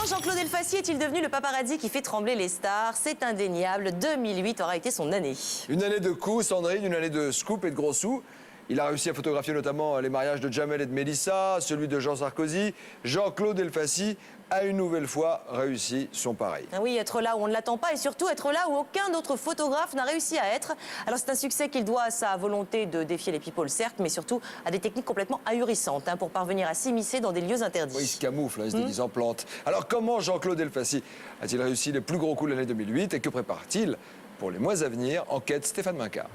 Comment Jean-Claude Elfassi est-il devenu le paparazzi qui fait trembler les stars? C'est indéniable, 2008 aura été son année. Une année de coups, Sandrine, une année de scoop et de gros sous. Il a réussi à photographier notamment les mariages de Jamel et de Mélissa, celui de Jean Sarkozy. Jean-Claude Elfassi a une nouvelle fois réussi son pareil. Ah oui, être là où on ne l'attend pas et surtout être là où aucun autre photographe n'a réussi à être. Alors c'est un succès qu'il doit à sa volonté de défier les people, certes, mais surtout à des techniques complètement ahurissantes pour parvenir à s'immiscer dans des lieux interdits. Oui, il se camoufle, il se déguise en plante. Alors comment Jean-Claude Elfassi a-t-il réussi les plus gros coups de l'année 2008 et que prépare-t-il pour les mois à venir? Enquête Stéphane Minca.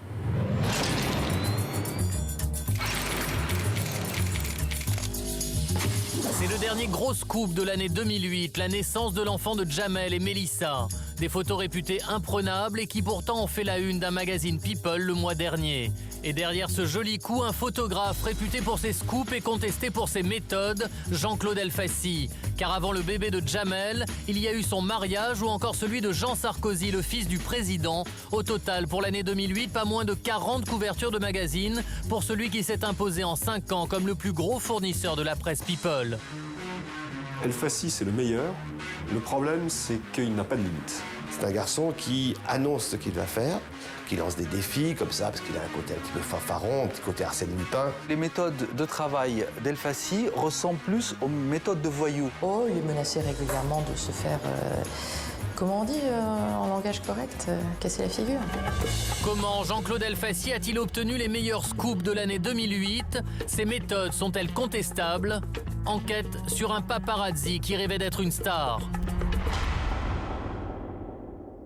C'est le dernier gros scoop de l'année 2008, la naissance de l'enfant de Jamel et Mélissa. Des photos réputées imprenables et qui pourtant ont fait la une d'un magazine People le mois dernier. Et derrière ce joli coup, un photographe réputé pour ses scoops et contesté pour ses méthodes, Jean-Claude Elfassi. Car avant le bébé de Jamel, il y a eu son mariage ou encore celui de Jean Sarkozy, le fils du président. Au total, pour l'année 2008, pas moins de 40 couvertures de magazines pour celui qui s'est imposé en 5 ans comme le plus gros fournisseur de la presse People. Elfassi, c'est le meilleur. Le problème, c'est qu'il n'a pas de limite. C'est un garçon qui annonce ce qu'il va faire, qui lance des défis comme ça, parce qu'il a un côté un petit peu fanfaron, un petit côté Arsène Lupin. Les méthodes de travail d'Elfassi ressemblent plus aux méthodes de voyous. Oh, il est menacé régulièrement de se faire, comment on dit en langage correct, casser la figure. Comment Jean-Claude Elfassi a-t-il obtenu les meilleurs scoops de l'année 2008? Ses méthodes sont-elles contestables? Enquête sur un paparazzi qui rêvait d'être une star.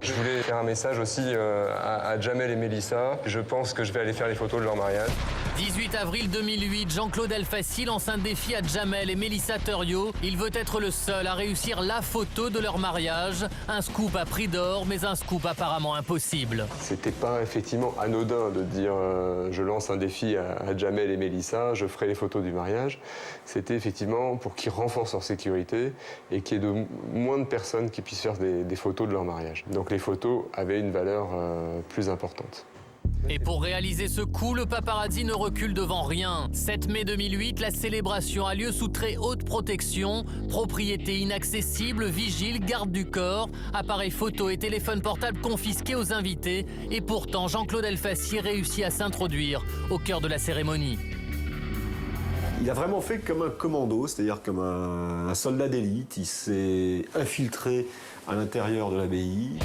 Je voulais faire un message aussi à Jamel et Mélissa. Je pense que je vais aller faire les photos de leur mariage. 18 avril 2008, Jean-Claude Elfassi lance un défi à Jamel et Mélissa Thuriot. Il veut être le seul à réussir la photo de leur mariage. Un scoop à prix d'or, mais un scoop apparemment impossible. C'était pas effectivement anodin de dire je lance un défi à Jamel et Mélissa, je ferai les photos du mariage. C'était effectivement pour qu'ils renforcent leur sécurité et qu'il y ait de moins de personnes qui puissent faire des photos de leur mariage. Donc les photos avaient une valeur plus importante. Et pour réaliser ce coup, le paparazzi ne recule devant rien. 7 mai 2008, la célébration a lieu sous très haute protection. Propriété inaccessible, vigile, garde du corps, appareils photo et téléphone portable confisqués aux invités. Et pourtant, Jean-Claude Elfassi réussit à s'introduire au cœur de la cérémonie. Il a vraiment fait comme un commando, c'est-à-dire comme un soldat d'élite. Il s'est infiltré à l'intérieur de l'abbaye.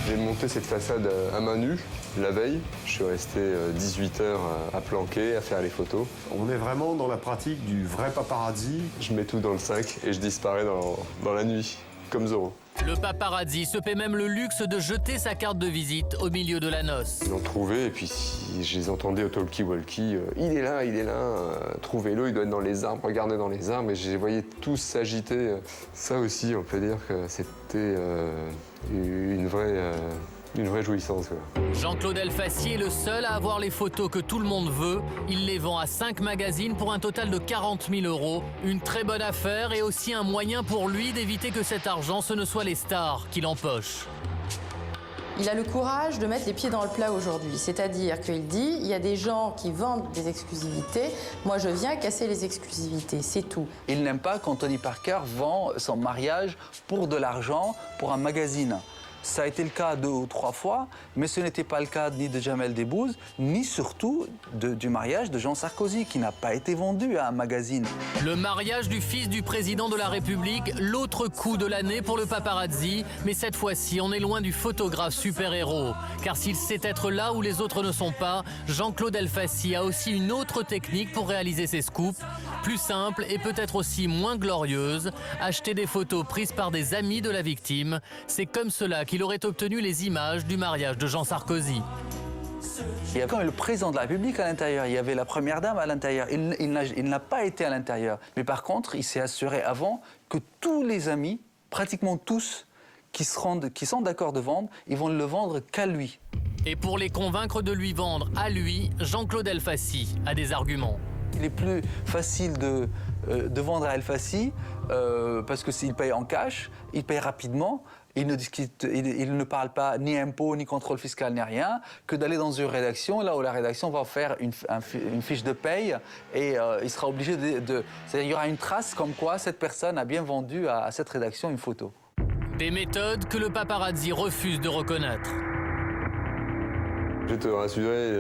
J'ai monté cette façade à main nue la veille. Je suis resté 18 heures à planquer, à faire les photos. On est vraiment dans la pratique du vrai paparazzi. Je mets tout dans le sac et je disparais dans la nuit, comme Zorro. Le paparazzi se paie même le luxe de jeter sa carte de visite au milieu de la noce. Ils l'ont trouvé et puis je les entendais au talkie-walkie. Il est là, trouvez-le, il doit être dans les arbres, regardez dans les arbres. Et je les voyais tous s'agiter. Ça aussi, on peut dire que c'était une vraie jouissance. Jean-Claude Elfassi est le seul à avoir les photos que tout le monde veut. Il les vend à 5 magazines pour un total de 40 000 €. Une très bonne affaire et aussi un moyen pour lui d'éviter que cet argent, ce ne soit les stars qui l'empochent. Il a le courage de mettre les pieds dans le plat aujourd'hui. C'est-à-dire qu'il dit, il y a des gens qui vendent des exclusivités. Moi, je viens casser les exclusivités, c'est tout. Il n'aime pas quand Tony Parker vend son mariage pour de l'argent, pour un magazine. Ça a été le cas 2 ou 3 fois, mais ce n'était pas le cas ni de Jamel Debbouze, ni surtout du mariage de Jean Sarkozy, qui n'a pas été vendu à un magazine. Le mariage du fils du président de la République, l'autre coup de l'année pour le paparazzi. Mais cette fois-ci, on est loin du photographe super-héros. Car s'il sait être là où les autres ne sont pas, Jean-Claude Elfassi a aussi une autre technique pour réaliser ses scoops. Plus simple et peut-être aussi moins glorieuse, acheter des photos prises par des amis de la victime. C'est comme cela qu'il aurait obtenu les images du mariage de Jean Sarkozy. Il y avait quand même le président de la République à l'intérieur, il y avait la première dame à l'intérieur. Il n'a pas été à l'intérieur. Mais par contre, il s'est assuré avant que tous les amis, pratiquement tous, qui sont d'accord de vendre, ils vont ne le vendre qu'à lui. Et pour les convaincre de lui vendre à lui, Jean-Claude Elfassi a des arguments. Il est plus facile de vendre à Elfassi parce qu'il paye en cash, il paye rapidement. il ne parle pas ni impôt, ni contrôle fiscal, ni rien, que d'aller dans une rédaction, là où la rédaction va faire une fiche de paye et il sera obligé c'est-à-dire il y aura une trace comme quoi cette personne a bien vendu à cette rédaction une photo. Des méthodes que le paparazzi refuse de reconnaître. Je vais te rassurer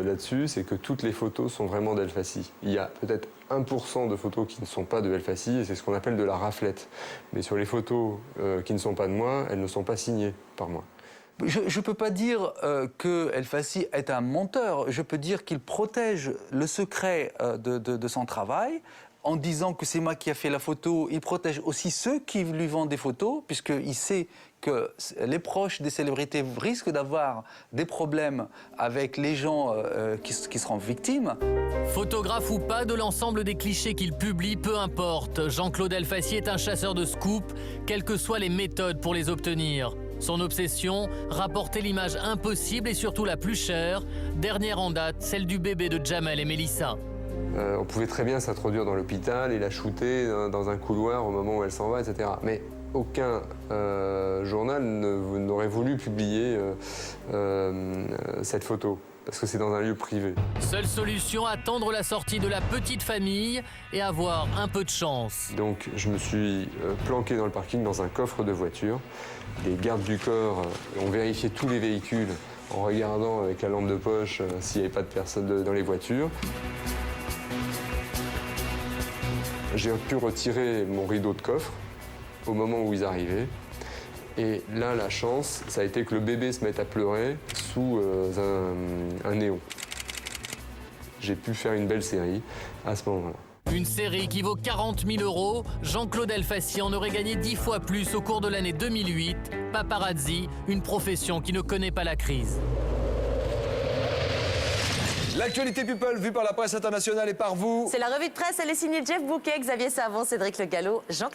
là-dessus, c'est que toutes les photos sont vraiment d'El Fassi. Il y a peut-être 1% de photos qui ne sont pas de El Fassi et c'est ce qu'on appelle de la raflette. Mais sur les photos qui ne sont pas de moi, elles ne sont pas signées par moi. Je ne peux pas dire que El Fassi est un menteur. Je peux dire qu'il protège le secret de son travail. En disant que c'est moi qui ai fait la photo, il protège aussi ceux qui lui vendent des photos, puisqu'il sait que les proches des célébrités risquent d'avoir des problèmes avec les gens qui seront victimes. Photographe ou pas de l'ensemble des clichés qu'il publie, peu importe. Jean-Claude El Fassi est un chasseur de scoops, quelles que soient les méthodes pour les obtenir. Son obsession, rapporter l'image impossible et surtout la plus chère. Dernière en date, celle du bébé de Jamel et Mélissa. On pouvait très bien s'introduire dans l'hôpital et la shooter dans un couloir au moment où elle s'en va, etc. Mais aucun journal n'aurait voulu publier cette photo, parce que c'est dans un lieu privé. Seule solution, attendre la sortie de la petite famille et avoir un peu de chance. Donc je me suis planqué dans le parking, dans un coffre de voiture. Les gardes du corps ont vérifié tous les véhicules en regardant avec la lampe de poche s'il n'y avait pas de personnes dans les voitures. J'ai pu retirer mon rideau de coffre au moment où ils arrivaient. Et là, la chance, ça a été que le bébé se mette à pleurer sous un néon. J'ai pu faire une belle série à ce moment-là. Une série qui vaut 40 000 €. Jean-Claude El Fassi en aurait gagné 10 fois plus au cours de l'année 2008. Paparazzi, une profession qui ne connaît pas la crise. L'actualité People vue par la presse internationale et par vous. C'est la revue de presse, elle est signée Jeff Bouquet, Xavier Savon, Cédric Le Gallo, Jean-Claude